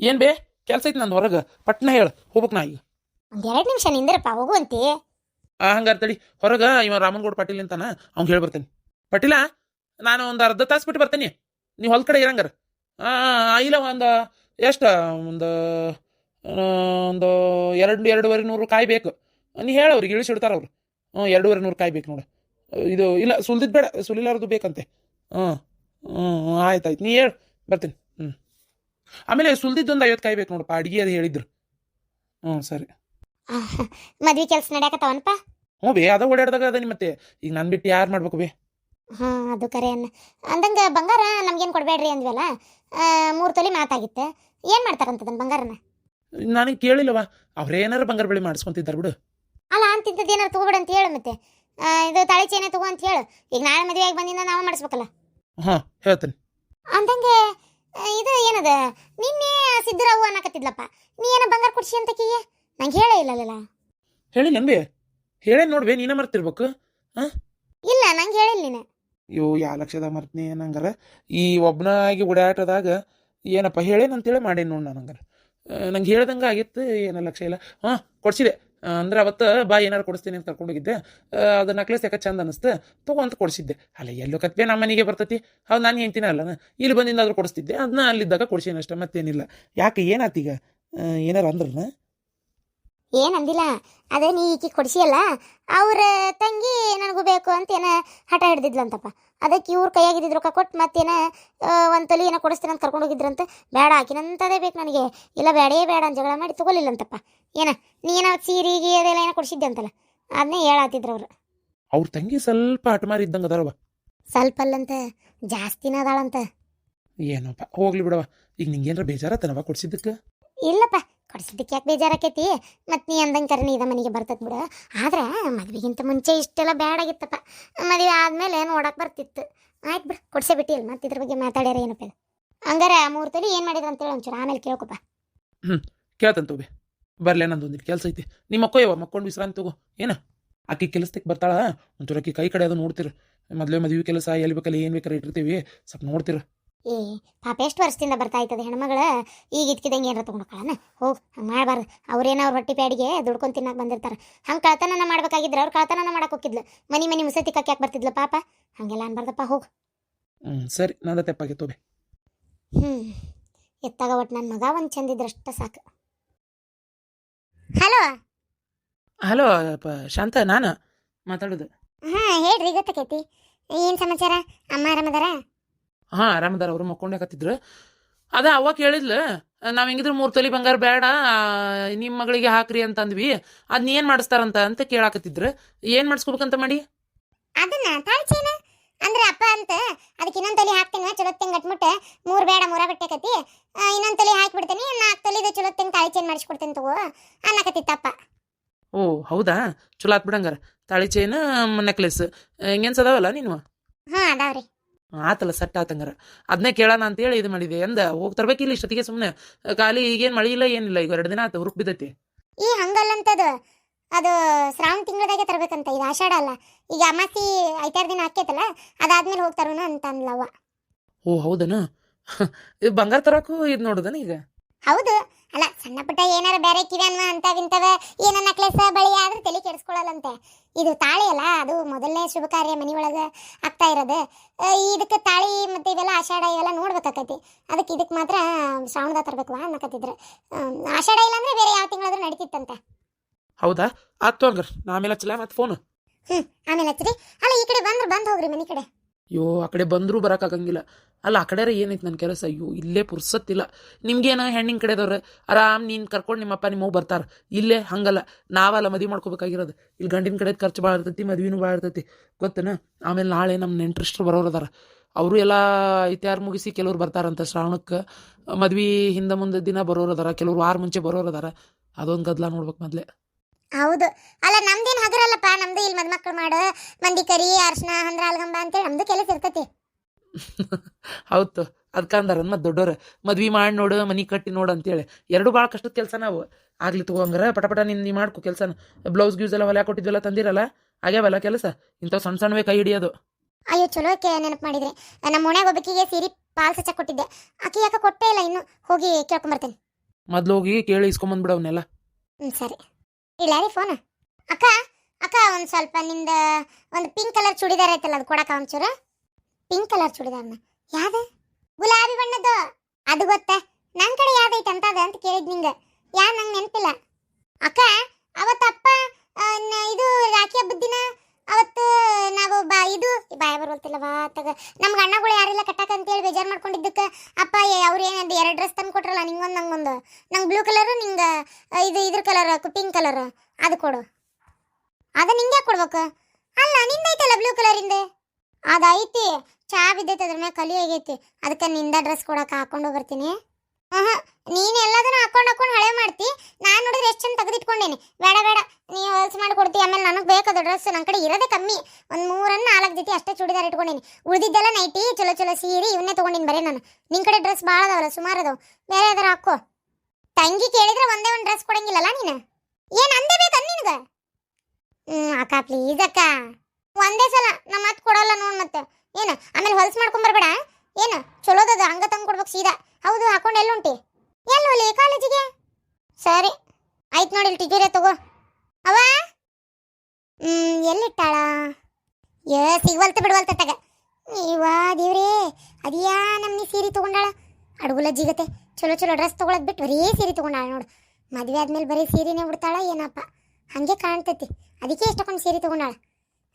ಏನು ಬೇ ಕೆಲಸ ಐತಿ ನಂದು ಹೊರಗೆ ಪಟ್ನ ಹೇಳು ಹೋಗ್ಬೇಕು ನಾ ಈಗ. ಒಂದು 2 ನಿಮಿಷ ನಿಂದಿರಪ್ಪ ಹೋಗುವಂತೆ. ಹಂಗಾರೆ ತಡಿ ಹೊರಗೆ ಇವ ರಾಮನಗೌಡ ಪಾಟೀಲ್ ಅಂತಾನ ಅವ್ನು ಹೇಳಿ ಬರ್ತೇನೆ. ಪಾಟೀಲ ನಾನು ಒಂದು ಅರ್ಧ ತಾಸು ಬಿಟ್ಟು ಬರ್ತೀನಿ, ನೀವು ಹೊಲ ಕಡೆ ಇರಂಗಾರ. ಇಲ್ಲ ಒಂದು ಎಷ್ಟು ಒಂದು ಒಂದು 2-2.25 ಕಾಯಿ ಬೇಕು. ನೀ ಹೇಳು ಅವ್ರಿಗೆ ಇಳಿಸಿಡ್ತಾರ ಅವ್ರು. 2.25 ಕಾಯಿ ಬೇಕು ನೋಡು. ಇದು ಇಲ್ಲ ಸುಲ್ದಿದ್ದು ಬೇಡ, ಸುಲಿಲಾರದು ಬೇಕಂತೆ. ಆಯ್ತು ನೀ ಹೇಳು ಬರ್ತೀನಿ. ಆಮೇಲೆ ಸುಲ್ದಿದ್ದೊಂದು 50 ಕಾಯಿ ಬೇಕು ನೋಡಪ್ಪ, ಅಡಿಗೆ ಅದು ಹೇಳಿದ್ರು. ಸರಿ. ಮದ್ವೆ ಕೆಲಸ ನಡೆಯಕತ್ತಾವನಪ್ಪ. ಬೇ ಅದ ಓಡಾಡ್ದಾಗ ಅದ ಮತ್ತೆ ಈಗ ನಾನು ಬಿಟ್ಟು ಯಾರು ಮಾಡ್ಬೇಕು ಬೇ. ಅದು ಕರೆ ಅಂದಂಗೆ ಬಂಗಾರ ನಮ್ಗೇನು ಕೊಡಬೇಡ್ರಿ ಅಂದ್ವಲ್ಲ, 3 ತೊಲಿ ಮಾತಾಗಿತ್ತೆ. ಏನು ಮಾಡ್ತಾರಂತದನ್ನ ಬಂಗಾರನ? ನನಗೆ ಕೇಳಿಲ್ಲವ, ಅವ್ರೇನಾರು ಬಂಗಾರ ಬೆಳೆ ಮಾಡಿಸ್ಕೊಂತಿದ್ದಾರೆ ಬಿಡು. ಅಲ್ಲ ಅಂತಿದ್ದದ್ದು ಏನಾರು ತಗೋಬೇಡ ಅಂತ ಹೇಳು. ಮತ್ತೆ ಇದು ತಾಳಿ ಚೈನೆ ತಗೋ ಅಂತ ಹೇಳು. ಈಗ ನಾಳೆ ಮದುವೆ ಆಗಿ ಬಂದಿಂದ ನಾವು ಮಾಡಿಸ್ಬೇಕಲ್ಲ. ಹೇಳ್ತೇನೆ. ಅಂದಂಗೆ ಇದು ಏನದ ನಿನ್ನೆ ಸಿದ್ದರಾವು ಅನ್ನಕತ್ತಿದ್ಲಪ್ಪ, ನೀ ಏನೋ ಬಂಗಾರ ಕೊಡ್ಸಿ ಅಂತ ಕೀಗೆ ನಂಗೆ ಹೇಳೇ ಇಲ್ಲಲ್ಲ. ಹೇಳಿ ನನ್ಬೇ, ಹೇಳೇ ನೋಡ್ಬೇ, ನೀನೇ ಮರ್ತಿರ್ಬೇಕು. ಇಲ್ಲ ನಂಗೆ ಹೇಳಿಲ್ಲ ನೀನು. ಅಯ್ಯೋ ಯಾವ ಲಕ್ಷದ ಮರ್ತೀನಿ ನಂಗಾರ. ಈ ಒಬ್ಬನಾಗಿ ಓಡಾಟದಾಗ ಏನಪ್ಪ ಹೇಳೇನಂತೇಳಿ ಮಾಡೇನಿ ನೋಡಿ ನಾನು. ಹಂಗಾರ ನಂಗೆ ಹೇಳ್ದಂಗೆ ಆಗಿತ್ತು, ಏನೋ ಲಕ್ಷ ಇಲ್ಲ. ಕೊಡ್ಸಿದೆ ಅಂದ್ರೆ ಅವತ್ತು ಬಾ ಏನಾರು ಕೊಡಿಸ್ತೀನಿ ಅಂತ ಕರ್ಕೊಂಡೋಗಿದ್ದೆ. ಅದು ನಕ್ಲೆಸ್ ಯಾಕೆ ಚಂದ ಅನ್ನಿಸ್ತು ತಗೋ ಅಂತ ಕೊಡಿಸಿದ್ದೆ. ಅಲ್ಲ ಎಲ್ಲೋ ಕತ್ವೆ ನಮ್ಮ ಮನೆಗೆ ಬರ್ತೈತಿ, ಹೌದು ನಾನು ಹೇಳ್ತೀನಿ ಅಲ್ಲ, ಇಲ್ಲಿ ಬಂದಿಂದಾದ್ರೂ ಕೊಡಿಸ್ತಿದ್ದೆ. ಅದನ್ನ ಅಲ್ಲಿದ್ದಾಗ ಕೊಡ್ಸೀನಿ ಅಷ್ಟೇ, ಮತ್ತೇನಿಲ್ಲ. ಯಾಕೆ ಏನಾತೀಗ ಏನಾರು ಅಂದ್ರನ? ಏನಂದಿಲ್ಲ, ಅದೇ ನೀ ಈಕಿ ಕೊಡಿಸಿಯಲ್ಲ, ಅವ್ರ ತಂಗಿ ನನಗೂ ಬೇಕು ಅಂತ ಏನೋ ಹಠ ಹಿಡ್ದಿದ್ಲಂತಪ್ಪ. ಅದಕ್ಕೆ ಇವ್ರ ಕೈಯಾಗಿದ್ದಿದ್ರು ರೊಕ್ಕ ಕೊಟ್ಟು ಮತ್ತೇನ 1 ತೊಲಿ ಏನೋ ಕೊಡಿಸ್ತೀನಿ ಅಂತ ಕರ್ಕೊಂಡೋಗಿದ್ರಂತ. ಬೇಡ ಆಕಿನಂತದೇ ಬೇಕು ನನಗೆ, ಇಲ್ಲ ಬೇಡೇ ಬೇಡ ಅಂತ ಜಗಳ ಮಾಡಿ ತಗೊಲಿಲ್ಲಂತಪ್ಪ. ನೀ ಏನೋ ಸೀರೆಗೆ ಅದೆಲ್ಲ ಏನೋ ಕೊಡಿಸಿದ್ದೆ ಅಂತಲ್ಲ, ಅದನ್ನೇ ಹೇಳಾತಿದ್ರು ಅವ್ರು. ಅವ್ರ ತಂಗಿ ಸ್ವಲ್ಪ ಹಠಮಾರಿ ಇದ್ದಂಗೆ ಅದಾರವ. ಸ್ವಲ್ಪ ಅಲ್ಲಂತ ಜಾಸ್ತಿನ ಅದಾಳಂತ. ಏನಪ್ಪ ಹೋಗ್ಲಿ ಬಿಡವ. ಈಗ ನಿಂಗೇನ್ರ ಬೇಜಾರತ್ತನವ ಕೊಡ್ಸಿದ್ದಕ್ಕೆ? ಇಲ್ಲಪ್ಪ, ಕೊಡಿಸಿದ್ದಕ್ಕೆ ಯಾಕೆ ಬೇಜಾರಾಕೈತಿ. ಮತ್ತು ನೀ ಅಂದಂಗೆ ಕರೆ ನೀ ಮನೆಗೆ ಬರ್ತೈತೆ ಬಿಡು. ಆದ್ರೆ ಮದುವೆಗಿಂತ ಮುಂಚೆ ಇಷ್ಟೆಲ್ಲ ಬೇಡಾಗಿತ್ತಪ್ಪ. ಮದುವೆ ಆದಮೇಲೆ ನೋಡಕ್ಕೆ ಬರ್ತಿತ್ತು. ಆಯ್ತು ಬಿಡು, ಕೊಡ್ಸೇ ಬಿಟ್ಟಿಲ್ಲ. ಮತ್ತು ಇದ್ರ ಬಗ್ಗೆ ಮಾತಾಡ್ಯಾರ ಏನಪ್ಪ. ಹಂಗಾರೆ 3 ತೊಲಿ ಏನು ಮಾಡಿದ್ರು ಅಂತೇಳಿ ಒಂಚೂರು ಆಮೇಲೆ ಕೇಳ್ಕೊಪ್ಪ. ಕೇಳ್ತಂತ ಬೇ. ಬರ್ಲೇ ನಂದು ಒಂದಿಟ್ಟು ಕೆಲಸ ಐತಿ. ನಿಮ್ಮ ಮಕ್ಕಳು ಮಕ್ಕೊಂಡು ವಿಶ್ರಾಂತಿ ತಗೋ. ಏನ ಆಕಿ ಕೆಲಸಕ್ಕೆ ಬರ್ತಾಳ, ಒಂಚೂರು ಆಕಿ ಕೈ ಕಡೆ ಅದು ನೋಡ್ತಿರು. ಮದುವೆ ಕೆಲಸ ಎಲ್ಲಿ ಬೇಕಲ್ಲ ಏನು ಬೇಕಾರೆ ಇಟ್ಟಿರ್ತೀವಿ, ಸ್ವಲ್ಪ ನೋಡ್ತಿರು. ಪಾಪ ಎಷ್ಟು ವರ್ಷದಿಂದ ಬರ್ತಾ ಇರ್ತದೆ ಹೆಣ್ಮಗಳು, ಈಗ ಇದ್ಕಿದಂಗೆ ಏನಾರ ತೊಗೊಂಡೋಗಳನ್ನ. ಹೋಗಿ ಹಂಗೆ ಮಾಡಬಾರ್ದು. ಅವ್ರೇನೋ ಅವ್ರ ಹೊಟ್ಟೆ ಪ್ಯಾಡಿಗೆ ದುಡ್ಕೊಂಡು ತಿನ್ನಕ್ಕೆ ಬಂದಿರ್ತಾರೆ. ಹಂಗೆ ಕಳ್ತನ ಮಾಡ್ಬೇಕಾಗಿದ್ರೆ ಅವ್ರು ಕಳ್ತನ ಮಾಡಕ್ಕೆ ಹೋಗಿದ್ಲು. ಮನೆ ಮುಸೆ ತಿಕ್ಕಕ್ಕೆ ಯಾಕೆ ಬರ್ತಿದ್ಲು ಪಾಪ? ಹಂಗೆಲ್ಲ ಅನ್ಬಾರ್ದಪ್ಪ, ಹೋಗು. ಸರಿ ನಂದ ತೆಪ್ಪಾಗಿತ್ತು ಬೇ. ಎತ್ತಾಗ ಒಟ್ಟು ನನ್ನ ಮಗ ಒಂದು ಚಂದಿದ್ರಷ್ಟ ಸಾಕು. ಹಲೋ ಹಲೋ ಶಾಂತ, ನಾನು ಮಾತಾಡೋದು. ಹೇಳ್ರಿ, ಗೊತ್ತಾಕೈತಿ. ಏನು ಸಮಾಚಾರ? ಅಮ್ಮ ಆರಾಮದಾರ? ಆರಾಮದಾರ. ಅವರು ಮಕ್ಕೊಂಡಾಕತ್ತಿದ್ರು. ಅದ ಅವ ಕೇಳಿದ್ಲು, ನಾವು ಹೆಂಗಿದ್ರು 3 ತೊಲಿ ಬಂಗಾರ ಬೇಡ ನಿಮ್ಮ ಮಗಳಿಗೆ ಹಾಕ್ರಿ ಅಂತಂದ್ವಿ. ಅದನ್ನ ಏನು ಮಾಡಿಸ್ತಾರಂತ ಅಂತ ಕೇಳಾಕತ್ತಿದ್ರು. ಏನು ಮಾಡಿಸ್ಕೋಬೇಕಂತ ಮಾಡಿ? ಅದನ್ನ ತಾಳಿ ಚೈನ ಅಂದ್ರೆ ಅಪ್ಪ ಅಂತ ಅದಕ್ಕೆ ಇನ್ನೊಂದು ತೊಲಿ ಹಾಕ್ತೇನೆ ಚಲೋತ್ತಂಗೆ ಗಟ್ಮುಟ್ಟ. 3 ಬೇಡ 3 ಗಟ್ಟೆಕತಿ, ಇನ್ನೊಂದು ತೊಲಿ ಹಾಕಿಬಿಡ್ತೇನೆ, 4 ತೊಲಿದು ಚಲೋತ್ತಂಗೆ ತಾಳಿ ಚೈನ್ ಮಾಡಿಸ್ಕೊಡ್ತೇನೆ ತಗೋ ಅನ್ನಕತ್ತಿತ್ತಪ್ಪ. ಓ ಹೌದಾ, ಚಲೋ ಆತ್ ಬಿಡಂಗಾರ. ತಾಳಿ ಚೈನ್ ನೆಕ್ಲೆಸ್ ಹೆಂಗೇನ್ಸ್ ಅದಾವಲ್ಲ ನೀನು? ಅದಾವ್ರಿ. ಆತಲ್ಲ ಸೆಟ್ ಆತಂಗಾರ. ಅದನ್ನೇ ಕೇಳೋಣ ಅಂತೇಳಿ ಇದು ಮಾಡಿದೆ. ಹೋಗಿ ತರ್ಬೇಕಿಲ್ಲ ಇಷ್ಟೊತ್ತಿಗೆ ಸುಮ್ಮನೆ ಖಾಲಿ. ಈಗೇನು ಮಳಿ ಇಲ್ಲ ಏನಿಲ್ಲ, ಈಗ 2 ದಿನ ಆಯ್ತು ಹುರುಪ್ ಬಿದ್ದೈತಿ. ಹಂಗಲ್ಲಂತದು, ಅದು ಶ್ರಾವಣ ತಿಂಗಳದಾಗೆ ತರಬೇಕಂತ. ಇದು ಆಷಾಢ ಅಲ್ಲ, ಈಗ ಅಮಾಸಿ 5-6 ದಿನ ಆಕೈತಲ್ಲ, ಅದಾದ್ಮೇಲೆ ಹೋಗ್ತಾರನು ಅಂತ ಅಂದ್ಲವ್ವ. ಓ ಹೌದನ? ಇದು ಬಂಗಾರ ತರಕು ಇದು ನೋಡುದನ ಈಗ? ಹೌದು. ಅಲ್ಲ ಸಣ್ಣ ಪುಟ್ಟ ಏನಾರ ಬೇರೆ ಕಿವ್ಯಾನ್ವ ಅಂತವಿಂತವ ಏನೋ ನಕ್ಲೆಸ್ ಬಳಿ ಆದ್ರೆ ತಲೆ ಕೆಡಿಸ್ಕೊಳ್ಳಲ್ಲಂತೆ. ಇದು ತಾಳಿ ಅಲ್ಲ, ಅದು ಮೊದಲನೇ ಶುಭ ಕಾರ್ಯ ಮನೆಯೊಳಗೆ ಆಗ್ತಾ ಇರೋದು. ಇದಕ್ಕೆ ತಾಳಿ ಮತ್ತು ಇವೆಲ್ಲ ಆಷಾಢ ಇವೆಲ್ಲ ನೋಡ್ಬೇಕಾಕೈತಿ. ಇದಕ್ಕೆ ಮಾತ್ರ ಶ್ರಾವಣದಾಗ ತರಬೇಕು ಅನ್ನಕತ್ತಿದ್ರು. ಆಷಾಢ ಇಲ್ಲ ಅಂದ್ರೆ ಬೇರೆ ಯಾವ ತಿಂಗಳಾದ್ರೂ ನಡೀತಿತ್ತಂತೆ. ಹೌದಾ? ಆತು ಹಂಗಾರ ಆಮೇಲೆ ಹಚ್ಚಲ ಮತ್ತೆ ಫೋನು. ಆಮೇಲೆ ಹಚ್ಚಿರಿ. ಅಲ್ಲ ಈ ಕಡೆ ಬಂದು ಹೋಗ್ರಿ ಮನೆ ಕಡೆ. ಅಯ್ಯೋ ಆ ಕಡೆ ಬಂದರೂ ಬರೋಕ್ಕಾಗಂಗಿಲ್ಲ. ಅಲ್ಲ ಆ ಕಡೆ ಏನೈತೆ ನನ್ನ ಕೆಲಸ. ಅಯ್ಯೋ ಇಲ್ಲೇ ಪುರ್ಸತ್ತಿಲ್ಲ. ನಿಮ್ಗೇನು ಹೆಣ್ಣಿನ ಕಡೆದವ್ರು ಆರಾಮ್ ನೀನು ಕರ್ಕೊಂಡು ನಿಮ್ಮಪ್ಪ ನಿಮ್ಮವ್ವ ಬರ್ತಾರೆ. ಇಲ್ಲೇ ಹಂಗಲ್ಲ, ನಾವಲ್ಲ ಮದುವೆ ಮಾಡ್ಕೋಬೇಕಾಗಿರೋದು. ಇಲ್ಲಿ ಗಂಡಿನ ಕಡೆ ಖರ್ಚು ಭಾಳ ಇರ್ತೈತಿ, ಮದುವೆನೂ ಭಾಳ ಇರ್ತೈತಿ ಗೊತ್ತೇನ. ಆಮೇಲೆ ನಾಳೆ ನಮ್ಮ ನೆಂಟ್ರಿಷ್ಟ್ರು ಬರೋರು ಅದಾರ. ಅವರು ಎಲ್ಲ ಐತ್ಯಾರು ಮುಗಿಸಿ ಕೆಲವ್ರು ಬರ್ತಾರಂತ ಶ್ರಾವಣಕ್ಕೆ. ಮದ್ವೆ ಹಿಂದೆ ಮುಂದೆ ದಿನ ಬರೋರು ಅದಾರ, ಕೆಲವ್ರು ವಾರ ಮುಂಚೆ ಬರೋರು ಅದಾರ. ಅದೊಂದು ಗದ್ಲ ನೋಡ್ಬೇಕು ಮೊದಲೇ. ಹೌದು. ಅಲ್ಲ ನಮ್ದೇನು ಹಗರಲ್ಲಪ್ಪ, ನಮ್ದು ಇಲ್ಲಿ ಮದ್ಮಕ್ಳು ಮಾಡು ಮಂದಿ ಕರಿ ಅರ್ಶನ ಹಂದ್ರ ಅಲ್ಗಂಬ ಅಂತೇಳಿ ನಮ್ದು ಕೆಲಸ ಇರ್ತೈತಿ. ಹೌದು ಅದಕ್ಕಂದಾರ ಮತ್ತೆ ದೊಡ್ಡೋರು, ಮದ್ವಿ ಮಾಡಿ ನೋಡು ಮನಿ ಕಟ್ಟಿ ನೋಡು ಅಂತೇಳಿ. 2 ಭಾಳ ಕಷ್ಟದ ಕೆಲಸ. ನಾವು ಆಗ್ಲಿ ತಗೋಂಗಾರ ಪಟ ನೀ ಮಾಡ್ಕೊ ಕೆಲಸನ. ಬ್ಲೌಸ್ ಗ್ಯೂಸ್ ಎಲ್ಲ ಹೊಲ ಕೊಟ್ಟಿದ್ವಲ್ಲ ತಂದಿರಲ್ಲ, ಆಗ್ಯಾವಲ್ಲ ಕೆಲಸ. ಇಂಥವು ಸಣ್ಣ ಸಣ್ಣವೇ ಕೈ ಹಿಡಿಯೋದು. ಅಯ್ಯೋ ಚಲೋ ನೆನಪು ಮಾಡಿದ್ರೆ. ನಮ್ಮ ಓಣ್ಯಾಗ ಒಬ್ಬಕಿಗೆ ಸೀರೆ ಪಾಲ್ಸ ಕೊಟ್ಟಿದ್ದೆ, ಆಕೆ ಯಾಕೆ ಕೊಟ್ಟೇ ಇಲ್ಲ, ಇನ್ನು ಹೋಗಿ ಕೇಳ್ಕೊಂಬರ್ತೇನೆ. ಮೊದ್ಲು ಹೋಗಿ ಕೇಳಿ ಇಸ್ಕೊಂಬಂದ್ಬಿಡ ಅವನ್ನೆಲ್ಲ. ಸರಿ ಇಲ್ಲ ರೀ ಫೋನ್. ಅಕ್ಕ ಅಕ್ಕ ಒಂದು ಸ್ವಲ್ಪ ನಿಂದ ಒಂದು ಪಿಂಕ್ ಕಲರ್ ಚೂಡಿದಾರ್ ಐತಲ್ಲ ಅದು ಕೊಡಕ್ಕ ಒಂಚೂರು. ಪಿಂಕ್ ಕಲರ್ ಚೂಡಿದಾರ್ನ ಯಾವ್ದು? ಗುಲಾಬಿ ಬಣ್ಣದ್ದು ಅದು ಗೊತ್ತಾ? ನನ್ನ ಕಡೆ ಯಾವ್ದೈತೆ ಅಂತ ಅದ ಅಂತ ಕೇಳಿದ್ ನಿಂಗೆ. ಯಾರು ನಂಗೆ ನೆನಪಿಲ್ಲ ಅಕ್ಕ. ಅವತ್ತಪ್ಪ ಇದು ರಾಖಿ ಹಬ್ಬದ ದಿನ ಅವತ್ತು ನಾವು ಇದು ಬಾಯ ಬರೋಲ್ತಿಲ್ಲ ತಗ ನಮ್ಗೆ ಅಣ್ಣಗಳು ಯಾರಿಲ್ಲ ಕಟ್ಟಕ್ಕೆ ಅಂತೇಳಿ ಬೇಜಾರು ಮಾಡ್ಕೊಂಡಿದ್ದಕ್ಕೆ ಅಪ್ಪ ಅವ್ರು ಏನಂದು 2 ಡ್ರೆಸ್ ತಂದು ಕೊಟ್ರಲ್ಲ, ನಿಂಗೊಂದು ನಂಗೊಂದು. ನಂಗೆ ಬ್ಲೂ ಕಲರು, ನಿಂಗೆ ಇದ್ರ ಕಲರ್ ಪಿಂಕ್ ಕಲರ್ ಅದು ಕೊಡು. ಅದ ನಿಂಗೆ ಕೊಡ್ಬೇಕು ಅಲ್ಲ, ನಿಂದೈತಲ್ಲ ಬ್ಲೂ ಕಲರಿಂದ. ಅದೈತಿ, ಚಾ ಬಿದ್ದೈತೆ ಅದ್ರ ಮ್ಯಾಗ ಕಲಿ ಆಗೈತಿ, ಅದಕ್ಕೆ ನಿಂದ ಡ್ರೆಸ್ ಕೊಡಕ್ಕೆ ಹಾಕೊಂಡು ಬರ್ತೀನಿ. ನೀನು ಎಲ್ಲದನ್ನು ಹಾಕೊಂಡು ಹಳೆ ಮಾಡ್ತಿ. ನಾನು ನೋಡಿದ್ರೆ ಎಷ್ಟು ಚಂದ ತೆಗೆದಿಟ್ಕೊಂಡೇನಿ. ಬೇಡ ಬೇಡ, ನೀವು ಹೊಲ್ಸ್ ಮಾಡಿ ಕೊಡ್ತಿ. ಆಮೇಲೆ ನನಗೆ ಬೇಕದು ಡ್ರೆಸ್, ನನ್ನ ಕಡೆ ಇರೋದೇ ಕಮ್ಮಿ. ಒಂದು 3-4 ಜೊತೆ ಅಷ್ಟೇ ಚೂಡಿದಾರ್ ಇಟ್ಕೊಂಡೇನಿ. ಉಳಿದಿದ್ದೆಲ್ಲ ನೈಟಿ, ಚಲೋ ಚಲೋ ಸೀರೆ ಇವನ್ನೇ ತೊಗೊಂಡಿನಿ ಬರೀ ನಾನು. ನಿನ್ನ ಕಡೆ ಡ್ರೆಸ್ ಭಾಳ ಅದಾವಲ್ಲ, ಸುಮಾರು ಅದಾವ, ಬೇರೆ ಯಾವ್ದಾರು ಹಾಕೋ. ತಂಗಿ ಕೇಳಿದ್ರೆ ಒಂದೇ ಒಂದು ಡ್ರೆಸ್ ಕೊಡಂಗಿಲ್ಲಲ್ಲ ನೀನು. ಏನು ಅಂದೇ ಬೇಕಾ ನಿನಗೆ? ಅಕ್ಕ ಪ್ಲೀಸ್ ಅಕ್ಕ, ಒಂದೇ ಸಲ ನಮ್ಮ ಮತ್ತೆ ಕೊಡಲ್ಲ ನೋಡು. ಮತ್ತೆ ಏನು ಆಮೇಲೆ ಹೊಲ್ಸ್ ಮಾಡ್ಕೊಂಬರ್ಬೇಡ. ಏನು ಚಲೋದದ ಹಂಗ ತಂದು ಕೊಡ್ಬೇಕು ಸೀದಾ. ಹೌದು, ಹಾಕೊಂಡು ಎಲ್ಲುಂಟಿ? ಎಲ್ಲೋಲಿ ಕಾಲೇಜಿಗೆ? ಸರಿ ಆಯ್ತು ನೋಡಿ, ಟಿಜೂರೇ ತಗೋ. ಅವ ಎಲ್ಲಿಟ್ಟಾಳ? ಸಿಗ್ವಲ್ತ ಬಿಡ್ವಲ್ತ ತಗ. ಇವಾ ದೇವ್ರೇ, ಅದ್ಯಾ ನಮ್ಮನಿ ಸೀರೆ ತೊಗೊಂಡಾಳ. ಅಡುಗುಲ ಜಿಗತೆ ಚಲೋ ಚಲೋ ಡ್ರೆಸ್ ತೊಗೊಳದ್ ಬಿಟ್ಟು ಬರೀ ಸೀರೆ ತೊಗೊಂಡಾಳ ನೋಡು. ಮದುವೆ ಆದ್ಮೇಲೆ ಬರೀ ಸೀರೆನೇ ಉಡ್ತಾಳ ಏನಪ್ಪ, ಹಂಗೆ ಕಾಣ್ತೈತಿ. ಅದಕ್ಕೆ ಎಷ್ಟೊಂದು ಸೀರೆ ತೊಗೊಂಡಾಳ.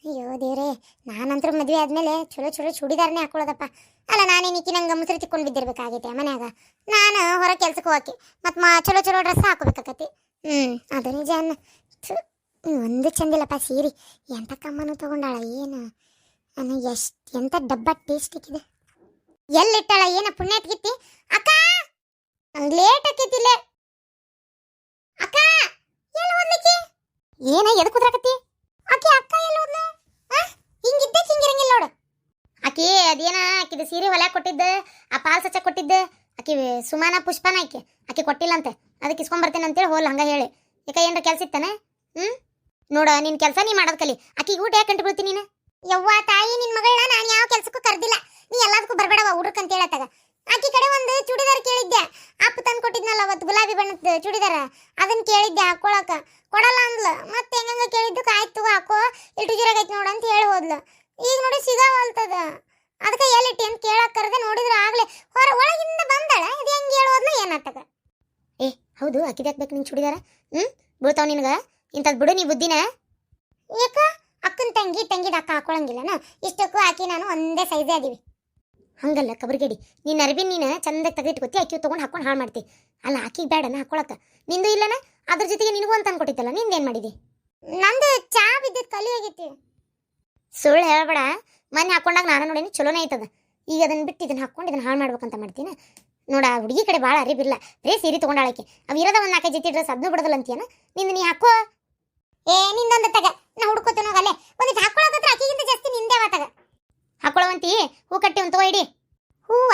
ಅಯ್ಯೋ ದೇವ್ರೇ, ನಾನಂತರೂ ಮದುವೆ ಆದಮೇಲೆ ಚಲೋ ಚಲೋ ಚೂಡಿದಾರನೇ ಹಾಕೊಳ್ಳೋದಪ್ಪ. ಅಲ್ಲ, ನಾನೇನಿಕ್ಕಿ ನಂಗೆ ಮುಸ್ರಿ ತಿಕ್ಕೊಂಡು ಬಿದ್ದಿರ್ಬೇಕಾಗೈತೆ ಮನ್ಯಾಗ. ನಾನು ಹೊರ ಕೆಲ್ಸಕ್ಕೆ ಹೋಗಕ್ಕೆ ಮತ್ತು ಚಲೋ ಚಲೋ ಡ್ರೆಸ್ ಹಾಕೋಬೇಕಾಕತಿ. ಅದು ನಿಜ ಅನ್ನ. ಒಂದು ಚಂದಿಲ್ಲಪ್ಪ ಸೀರೆ. ಎಂಥ ಕಮ್ಮನು ತೊಗೊಂಡಾಳ ಏನು. ನನಗೆ ಎಂಥ ಡಬ್ಬ ಟೇಸ್ಟ್ ಇಕ್ಕಿದೆ. ಎಲ್ಲಿಟ್ಟಾಳ ಏನ ಪುಣ್ಯತ್ಗಿತ್ತಿ? ಅಕ್ಕ ನಂಗೆ ಲೇಟ್ ಆಕೈತಿಲ್ಲ. ಅಕ್ಕ ಎಲ್ಲ ಓದ್ಲಿಕ್ಕೆ ಏನ ಎದಕ್ಕೆ ಕುದ್ರಾಕತ್ತಿ? ಆಕೆ ಅಕ್ಕ ಎಲ್ಲ ಓದ್ಲ? ಹಿಂಗಿದ್ದೆ ಹಿಂಗಿರಂಗಿಲ್ಲ ನೋಡು. ಆಕೆ ಅದೇನ ಆಕಿದ ಸೀರೆ ಹೊಲ್ಯಾಕ ಕೊಟ್ಟಿದ್ದ, ಆ ಪಾಲ್ ಸಚ್ಚ ಕೊಟ್ಟಿದ್ದ ಆಕಿ ಸುಮಾನ ಪುಷ್ಪನ ಆಕೆ ಕೊಟ್ಟಿಲ್ಲ ಅಂತೆ. ಅದಕ್ಕೆ ಇಸ್ಕೊಂಬರ್ತೇನೆ ಅಂತೇಳಿ ಹೋಲ್ ಹಂಗ ಹೇಳಿ. ಯಾಕೆ ಏನ್ರ ಕೆಲ್ಸ ಇತ್ತಾನೆ? ನೋಡ, ನಿನ್ ಕೆಲಸ ನೀ ಮಾಡೋದ್ ಕಲಿ. ಆಕಿಗೆ ಊಟ ಯಾಕೆ ಕಂಡು ಬಿಡ್ತೀನಿ ನೀನು? ಯವ್ವ ತಾಯಿ, ನಿನ್ ಮಗಳನ್ನ ನಾನು ಯಾವ ಕೆಲ್ಸಕ್ಕೂ ಕರ್ದಿಲ್ಲ. ನೀ ಎಲ್ಲದಕ್ಕೂ ಬರ್ಬೇಡವ ಹುಡುಕ್ ಅಂತ ಹೇಳತ್ತಾಗ. ಆಕಿ ಕಡೆ ಒಂದು ಚೂಡಿದಾರ್ ಕೇಳಿದ್ದೆ, ಅಪ್ಪ ತಂದು ಕೊಟ್ಟಿದ್ನಲ್ಲ ಅವತ್ತು ಗುಲಾಬಿ ಬಣ್ಣದ ಚೂಡಿದಾರ, ಅದನ್ನ ಕೇಳಿದ್ದೆ ಹಾಕೊಳಕ. ಕೊಡಲ್ಲ ಅಂದ್ಲ. ಮತ್ತೆ ಹೆಂಗಂಗ ಕೇಳಿದ್ದಕ್ಕೆ ಆಯ್ತು ಹಾಕೋ, ಇಲ್ಲಿ ಟುಜುರಾಗೈತಿ ನೋಡು ಅಂತ ಹೇಳಿ ಹೋದ್ಲು. ಈಗ ನೋಡಿ ಸಿಗಾವಲ್ತದ. ಅದಕ್ಕೆ ಎಲ್ಲಿಟ್ಟಿ ಅಂತ ಕೇಳಕ್ ಕರೆದೆ, ನೋಡಿದ್ರೆ ಆಗ್ಲೇ ಒಳಗಿಂದ ಬಂದಾಳ. ಇದು ಹೆಂಗೆ ಹೇಳೋದ್ಲು ಏನಾಗ್ತದ? ಹೌದು, ಆಕಿದ್ಯಾಕೆ ಬೇಕು ನಿನ್ ಚೂಡಿದಾರ? ಬೀಳ್ತಾವ ನಿನಗ ಇಂಥದ್ದು ಬಿಡು ನೀ ಬುದ್ಧಿನ. ಯಾಕ ಅಕ್ಕನ ತಂಗಿದ ಅಕ್ಕ ಹಾಕೊಳಂಗಿಲ್ಲನ? ಇಷ್ಟಕ್ಕೂ ಆಕಿ ನಾನು ಒಂದೇ ಸೈಜೇ ಅದೀವಿ. ಹಂಗಲ್ಲ ಕಬರ್ಗೇಡಿ, ನೀನು ಅರ್ಬಿನ್ ನೀನು ಚಂದಾಗಿ ತೆಗೆದಿಟ್ಕೊತಿ, ಆಕಿ ತೊಗೊಂಡು ಹಾಕೊಂಡು ಹಾಳು ಮಾಡ್ತಿ. ಅಲ್ಲ, ಆಕಿಗೆ ಬೇಡನ ಹಾಕೊಳಕ? ನಿಂದು ಇಲ್ಲನ? ಅದ್ರ ಜೊತೆಗೆ ನಿನಗೂ ಅಂತ ಅನ್ಕೊಟ್ಟಿತ್ತಲ್ಲ, ನಿಂದೇನು ಮಾಡಿದಿ? ನಂದು ಚಾ ಬಿದ್ದಿದ್ದು ಕಲಿ ಆಗೈತಿ. ಸುಳ್ಳು ಹೇಳ್ಬೇಡ. ಮೊನ್ನೆ ಹಾಕೊಂಡಾಗ ನಾನು ನೋಡೇನಿ, ಚಲೋನೇ ಆಯ್ತದ. ಈಗ ಅದನ್ನ ಬಿಟ್ಟು ಇದನ್ನ ಹಾಕೊಂಡು ಇದನ್ನ ಹಾಳು ಮಾಡ್ಬೇಕಂತ ಮಾಡ್ತೀನಿ ನೋಡ. ಆ ಹುಡುಗಿ ಕಡೆ ಭಾಳ ಅರಿವಿಲ್ಲ, ಬರೇ ಸೀರೆ ತೊಗೊಂಡಾಳಕ್ಕೆ. ಅವು ಇರೋದ ಒಂದು 4 ಜೊತೆ ಡ್ರೆಸ್ ಅದನ್ನೂ ಬಿಡೋದಲ್ಲ ಅಂತೀಯನ ನಿಂದು. ನೀ ಹಾಕೋ. ನಿಂದೊಂದು ತಗ, ನಾ ಹುಡ್ಕೋತೇನೆ ಹೋಗಲ್ಲೇ. ಒಂದಿಟ್ಟು ಹಾಕೊಳಕತ್ರ ಆಕಿಗಿಂತ ಜಾಸ್ತಿ ನಿಂದೇವ ತಗ. ಹಾಕೊಳವಂತಿ ಹೂ ಕಟ್ಟಿ ಒಂದು ತಗೋ ಇಡಿ. ಹೂವ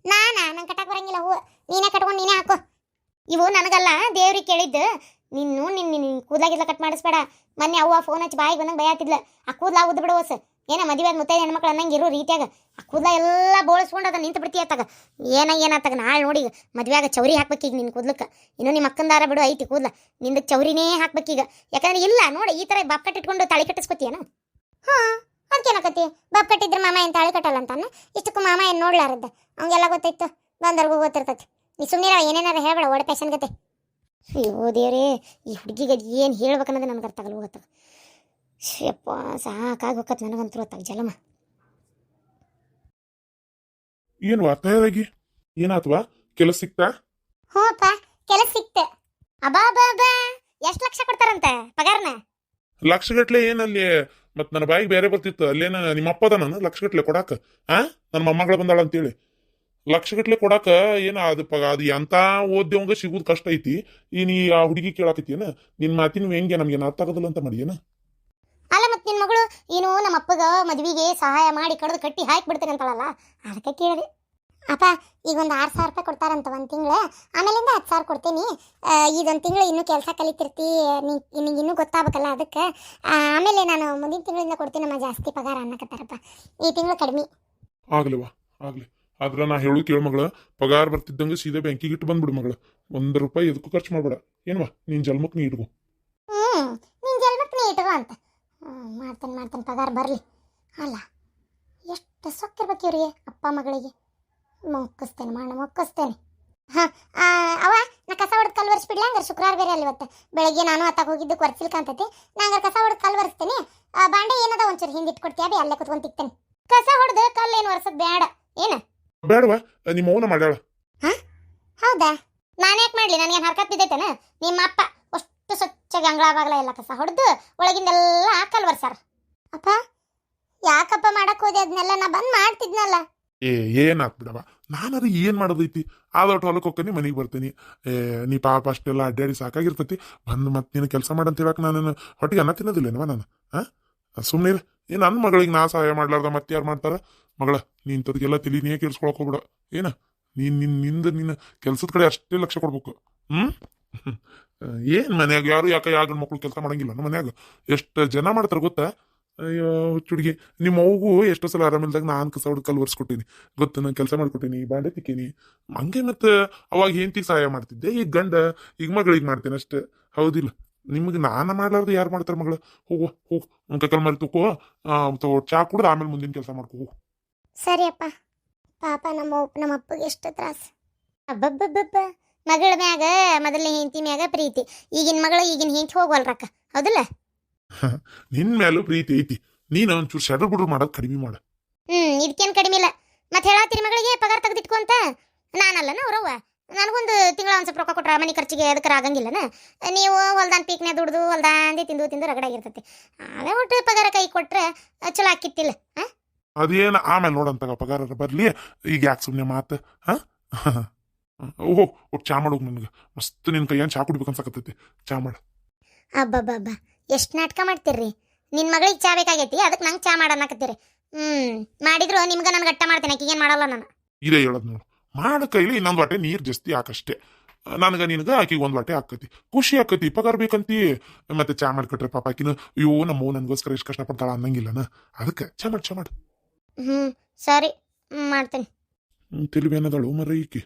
ನಂಗೆ ಕಟ್ಟಕ್ಕೆ ಬರಂಗಿಲ್ಲ ಹೂವು. ನೀನೇ ಕಟ್ಕೊಂಡು ನೀನೇ ಹಾಕೋ. ಇವು ನನಗಲ್ಲ, ದೇವ್ರಿಗೆ ಕೇಳಿದ್ದು. ನಿನ್ನ ಕೂದಲಾಗಿಲ್ಲ ಕಟ್ ಮಾಡಿಸ್ಬೇಡ. ಮೊನ್ನೆ ಅವ್ವ ಫೋನ್ ಹಚ್ಚಿ ಬಾಯಿಗೆ ಬಂದಂಗೆ ಭಯ ಆ ಕೂದಲ ಉದ್ದು ಬಿಡು ಹೊಸ. ಏನ ಮದುವೆ ಆದ ಮುತ್ತೈದೆ ಹೆಣ್ಮಕ್ಳು ಅನ್ನಂಗೆ ಇರೋ ರೀತಿಯಾಗ ಆ ಕೂದಲ ಎಲ್ಲ ಬೋಳಿಸ್ಕೊಂಡು ಅದ ನಿಂತು ಬಿಡ್ತೀಯ ತಗ. ಏನಾಗ್ತಾಗ ನಾಳೆ ನೋಡಿ ಮದುವೆಯಾಗ ಚೌರಿ ಹಾಕ್ಬೇಕೀಗ ನಿನ್ನ ಕೂದ್ಲಕ್ಕೆ. ಇನ್ನೂ ನಿಮ್ಮ ಅಕ್ಕಂದಾರ ಬಿಡು ಐತಿ ಕೂದಲ, ನಿಂದ ಚೌರಿನೇ ಹಾಕ್ಬೇಕೀಗ. ಯಾಕಂದ್ರೆ ಇಲ್ಲ ನೋಡಿ, ಈ ಥರ ಬಾಪ್ ಕಟ್ಟಿಟ್ಕೊಂಡು ತಾಳಿ ಕಟ್ಟಿಸ್ಕೊತೀಯನ? ಅದಕ್ಕೇನಕತಿ? ಬಾಪ್ ಕಟ್ಟಿದ್ರೆ ಮಾಮ ಏನು ತಾಳಿ ಕಟ್ಟಲ್ಲ ಅಂತಾನ? ಇಷ್ಟಕ್ಕೂ ಮಾಮ ಏನು ನೋಡ್ಲಾರದ್ದ? ಅವಂಗೆಲ್ಲ ಗೊತ್ತಾಯ್ತು, ಬಂದರ್ಗೂ ಗೊತ್ತಿರ್ತೈತಿ. ನೀ ಸುಮ್ಮನೆ ಏನೇನಾರ ಹೇಳ್ಬೇಡ, ಒಳ್ಳೆ ಪ್ಯಾಶನ್ ಗತೆ. ಅಯ್ಯೋ ದೇವ್ರೇ, ಈ ಹುಡುಗಿಗೆ ಏನು ಹೇಳ್ಬೇಕನ್ನೋದು ನನಗೆ ಅರ್ಥ ಆಗಲ್ಲ. ಹೋಗತ್ತಾಗ ಯಪ್ಪ ಸಾಕಾಗಿ ಹೋಗತ್ ನನಗಂತೂ ಗೊತ್ತಾಗ ಜಲಮ. ಏನ್ವಾ ತಯಾರಾಗಿ ಏನಾತ್ವಾ? ಕೆಲಸ ಸಿಕ್ತಾ? ಹ್ಞೂಪ್ಪ, ಕೆಲಸ ಸಿಕ್ತೆ. ಅಬಾಬಾಬಾ, ಎಷ್ಟು ಲಕ್ಷ ಕೊಡ್ತಾರಂತ ಪಗಾರನ? ಲಕ್ಷಗಟ್ಲೆ ಏನಲ್ಲಿ? ಮತ್ ನನ್ನ ಬಾಯಿಗೆ ಬೇರೆ ಬರ್ತಿತ್ತು. ಅಲ್ಲೇನ ನಿಮ್ಮ ಅಪ್ಪದ ನಾನು ಲಕ್ಷಗಟ್ಲೆ ಕೊಡಾಕ? ನನ್ನ ಮೊಮ್ಮಗಳು ಬಂದಾಳ ಅಂತೇಳಿ ಲಕ್ಷಗಟ್ಲೆ ಕೊಡಾಕ ಏನ? ಅದು ಎಂತ ಓದ್ಯವಂಗ ಸಿಗುದ್ ಕಷ್ಟ ಐತಿ. ನೀ ಆ ಹುಡುಗಿ ಕೇಳಾಕೈತಿಯೇನ? ನಿನ್ ಮಾತಿನ ಹೆಂಗೆ ನಮ್ಗೆ ಅರ್ಥ ಆಗೋದಿಲ್ಲ ಅಂತ ಮಾಡಿಯೇನ? ಅಲ್ಲ, ಮತ್ತೆ ನಿನ್ನ ಮಗಳು ಏನು ನಮ್ಮ ಅಪ್ಪಗ ಮದುವೆಗೆ ಸಹಾಯ ಮಾಡಿ ಕಡ್ದು ಕಟ್ಟಿ ಹಾಕಿ ಬಿಡ್ತೇನೆ ಅಂತಾಳಲ್ಲ, ಅದಕ್ಕೆ ಕೇಳಿದೆ. ಅಪ್ಪ ಈಗ ಒಂದು 6,000 ರೂಪಾಯಿ ಕೊಡ್ತಾರಂತ ಒಂದು ತಿಂಗಳು, ಆಮೇಲಿಂದ 10,000 ಕೊಡ್ತೀನಿ. ಇದೊಂದು ತಿಂಗಳು ಇನ್ನೂ ಕೆಲಸ ಕಲಿತಿರ್ತಿ, ನಿನಗೆ ಇನ್ನೂ ಗೊತ್ತಾಗಬೇಕಲ್ಲ, ಅದಕ್ಕೆ ಆಮೇಲೆ ನಾನು ಮುಂದಿನ ತಿಂಗಳಿಂದ ಕೊಡ್ತೀನಮ್ಮ ಜಾಸ್ತಿ ಪಗಾರ ಅನ್ನಕತ್ತಾರಪ್ಪ. ಈ ತಿಂಗಳು ಕಡಿಮೆ ಆಗ್ಲಿವಾ ಆಗ್ಲಿ. ಆದ್ರ ನಾ ಹೇಳು ಕೇಳು ಮಗಳ, ಪಗಾರ ಬರ್ತಿದ್ದಂಗ ಸೀದಾ ಬ್ಯಾಂಕಿಗೆ ಇಟ್ಟು ಬಂದ್ಬಿಡು ಮಗಳ. 1 ರೂಪಾಯಿ ಎದಕ್ಕೂ ಖರ್ಚು ಮಾಡ್ಬೇಡ. ಏನ್ವಾ ನಿನ್ ಜಲ್ಮಕ್ ನೀ ಇಟ್ಕೋ. ನಿನ್ ಜಲ್ಮಕ್ ನೀ ಇಟ್ಕೋ ಅಂತ. ಮಾಡ್ತೇನೆ ಪಗಾರ ಬರಲಿ. ಅಲ್ಲ ಎಷ್ಟು ಸೊಕ್ಕಿರ್ಬೇಕು ಇವ್ರಿಗೆ ಅಪ್ಪ ಮಗಳಿಗೆ. ಮೊಕ್ಕಿಸ್ತೇನೆ. ಹಾಂ ಅವ ನಾ ಕಸ ಹೊಡೆದು ಕಲ್ಲು ಒರೆಸ್ಬಿಡ್ಲ. ಹಂಗಾರೆ ಶುಕ್ರವಾರ ಬೇರೆ ಅಲ್ಲಿ ಇವತ್ತು ಬೆಳಗ್ಗೆ ನಾನು ಅತ್ತಾಗ ಹೋಗಿದ್ದು ಒರೆಸಿಲ್ ಕಾಣ್ತೈತಿ. ನಾ ಹಂಗಾರೆ ಕಸ ಹೊಡೆದು ಕಲ್ಲು ಒರೆಸ್ತೇನೆ. ಬಾಂಡೆ ಏನದ ಒಂಚೂರು ಹಿಂದೆ ಇಟ್ಕೊಡ್ತೀಯ ಬೇ, ಅಲ್ಲೇ ಕುತ್ಕೊಂಡು ತಿಕ್ತೇನೆ. ಕಸ ಹೊಡೆದು ಕಲ್ಲು ಏನು ಒರೆಸೋದು ಬೇಡ. ಏನು ಬೇಡವಾ, ನಿಮ್ಮ ಮೌನ ಮಾಡ್ಯಾಳ. ಹೌದಾ? ನಾನು ಯಾಕೆ ಮಾಡಲಿ? ನನಗೇನು ಹರ್ಕತ್ ಬಿದ್ದೈತೇನ? ನಿಮ್ಮ ಅಪ್ಪ ಅಷ್ಟು ಸ್ವಚ್ಛಗೆ ಅಂಗಳ ಬಾಗಲ ಎಲ್ಲ ಕಸ ಹೊಡೆದು ಒಳಗಿಂದೆಲ್ಲ ಕಲ್ಲು ಒರೆಸಾರ. ಅಪ್ಪ ಯಾಕಪ್ಪ ಮಾಡಕ್ ಹೋದೆ ಅದನ್ನೆಲ್ಲ? ನಾ ಬಂದು ಮಾಡ್ತಿದ್ನಲ್ಲ. ಏನಾತ್ ಬಿಡವ, ನಾನಾರ ಏನ್ ಮಾಡೋದೈತಿ? ಆದೊಟ್ಟು ಹೊಲಕ್ಕೆ ಹೋಗ್ತೀನಿ, ಮನೆಗೆ ಬರ್ತೀನಿ. ನೀ ಪಾಪ ಅಷ್ಟೆಲ್ಲ ಅಡ್ಡಾಡಿ ಸಾಕಾಗಿರ್ತೈತಿ. ಬಂದು ಮತ್ತೆ ನೀನು ಕೆಲಸ ಮಾಡಂತ ಹೇಳಕ್ ನಾನು ಹೊಟ್ಟಿಗೆ ಅನ್ನ ತಿನ್ನೋದಿಲ್ಲೇನವ ನಾನು? ಸುಮ್ಮನೆ ಏನು ನನ್ನ ಮಗಳಿಗೆ ನಾ ಸಹಾಯ ಮಾಡ್ಲಾರ್ದ ಮತ್ತೆ ಯಾರು ಮಾಡ್ತಾರ? ಮಗಳ ನೀಂತದ್ಗೆಲ್ಲ ತಲಿ ನೀ ಕೇಳಿಸ್ಕೊಳಕ್ ಹೋಗ್ಬಿಡ. ಏನ ನಿನ್ನ ಕೆಲ್ಸದ ಕಡೆ ಅಷ್ಟೇ ಲಕ್ಷ್ಯ ಕೊಡ್ಬೇಕು. ಏನ್ ಮನ್ಯಾಗ ಯಾರು ಯಾವ ಗಂಡು ಮಕ್ಳು ಕೆಲಸ ಮಾಡಂಗಿಲ್ಲ ನಮ್ಮ ಮನ್ಯಾಗ. ಎಷ್ಟು ಜನ ಮಾಡ್ತಾರ ಗೊತ್ತಾ? ಅಯ್ಯೋ ಹುಚ್ಚುಡ್ಗಿ, ನಿಮ್ಮ ಅವ್ಗೂ ಎಷ್ಟೋ ಸಲ ಆರಾಮಿಲ್ದಾಗ ನಾನು ಕಸ ಹೊಡೆದು ಕಲ್ಲು ಒರೆಸ್ಕೊಟ್ಟೀನಿ ಗೊತ್ತು. ನಾನು ಕೆಲಸ ಮಾಡ್ಕೊಟ್ಟೀನಿ, ಬಾಂಡೆ ತಿಕ್ಕೀನಿ. ಹಂಗೆ ಮತ್ತೆ ಅವಾಗ ಹೆಂಡತಿಗೆ ಸಹಾಯ ಮಾಡ್ತಿದ್ದೆ. ಈಗ ಈಗ ಮಗಳಿಗೆ ಮಾಡ್ತೇನೆ ಅಷ್ಟೇ. ಹೌದಿಲ್ಲ? ನಿಮಗೆ ನಾನು ಮಾಡ್ಲಾರ್ದು ಯಾರು ಮಾಡ್ತಾರೆ ಮಗಳ? ಹೋಗು ಕೈಕಲ್ ಮರಿ ತುಕೋ, ಚಾ ಕುಡ್ದು ಆಮೇಲೆ ಮುಂದಿನ ಕೆಲಸ ಮಾಡ್ಕೋ. ಸರಿಯಪ್ಪ. ಪಾಪ ನಮ್ಮ ಅಪ್ಪಗೆ ಎಷ್ಟು ತ್ರಾಸ. ಅಬ್ಬಬ್ಬಬ್ಬ, ಮಗಳ ಮ್ಯಾಗ ಮೊದಲನೇ ಹೆಂಡತಿ ಮ್ಯಾಗ ಪ್ರೀತಿ, ಈಗಿನ ಮಗಳು ಈಗಿನ ಹೆಂಡತಿ ಹೋಗವಲ್ರಕ್ಕ. ಹೌದಿಲ್ಲ? ನಿನ್ ಮೇಲೂ ಪ್ರೀತಿ ಐತಿ. ನೀನು ಒಂಚೂರು ಶೆಡ್ರ್ ಬುಡ್ರು ಮಾಡೋದು ಕಡಿಮೆ ಮಾಡ. ಇದಕ್ಕೇನು ಕಡಿಮೆ ಇಲ್ಲ. ಮತ್ತೆ ಹೇಳತ್ತೀರಿ ಮಗಳಿಗೆ ಪಗಾರ ತೆಗೆದಿಟ್ಕೊ ಅಂತ? ನಾನಲ್ಲನ ಅವ್ರವ್ವ. ನನಗೊಂದು ತಿಂಗಳ ಒಂದು ಸ್ವಲ್ಪ ರೊಕ್ಕ ಕೊಟ್ರ ಮನೆ ಖರ್ಚಿಗೆ ಅದಕ್ಕೆ ಆಗಂಗಿಲ್ಲನ? ನೀವು ಹೊಲ್ದಾನ್ ಪೀಕ್ನೆ ದುಡ್ದು ಹೊಲ್ದಾಂದಿ ತಿಂದು ರಗಡಾಗಿರ್ತೈತಿ. ಅದೇ ಒಟ್ಟು ಪಗಾರ ಕೈ ಕೊಟ್ರೆ ಚಲೋ ಆಕಿತ್ತಿಲ್ಲ. ಅದೇನು ಆಮೇಲೆ ನೋಡಂತಾಗ ಪಗಾರ ಬರ್ಲಿ. ಈಗ ಯಾಕೆ ಸುಮ್ಮನೆ ಮಾತು? ಓಹೋ ಚಾ ಮಾಡೋದು ನನಗೆ ಮಸ್ತ್. ನಿನ್ ಕೈಯನ್ ಚಾ ಕುಡ್ಬೇಕನ್ಸಕತ್ತೈತಿ. ಚಾ ಮಾಡ. ಅಬ್ಬಬ್ಬಬ್ಬ, ಎಷ್ಟು ನಾಟಕ ಮಾಡ್ತೀರ್ರಿ. ನಿನ್ನ ಮಗಳಿಗೆ ಚಾ ಬೇಕಾಗೈತಿ, ಅದಕ್ಕೆ ನಂಗೆ ಚಾ ಮಾಡನ್ನಕತ್ತೀರಿ. ಮಾಡಿದ್ರು ನಿಮ್ಗೆ ನನ್ಗೆ ಅಟ್ಟ ಮಾಡ್ತೇನೆ, ಆಕಿಗೇನು ಮಾಡಲ್ಲ ನಾನು. ಇದೇ ಹೇಳದ್ ನೋಡು, ಮಾಡ ಕೈಲಿ ಇನ್ನೊಂದು ವಾಟೆ ನೀರು ಜಾಸ್ತಿ ಹಾಕಷ್ಟೇ. ನನಗೆ ನಿನಗೆ ಆಕಿಗೆ ಒಂದು ವಾಟೆ ಹಾಕತಿ, ಖುಷಿ ಆಕತಿ. ಪಗಾರ ಬೇಕಂತಿ ಮತ್ತೆ ಚಾ ಮಾಡಿಕೊಟ್ರೆ ಪಾಪ ಆಕಿನ ಅಯ್ಯೋ ನಮ್ಮ ನನಗೋಸ್ಕರ ಎಷ್ಟು ಕಷ್ಟಪಡ್ತಾಳ ಅನ್ನಂಗಿಲ್ಲನ. ಅದಕ್ಕೆ ಚಾ ಮಾಡು. ಸರಿ ಮಾಡ್ತೇನೆ. ತಿಳಿಬೇನದಳು ಮರ ಈಕಿ.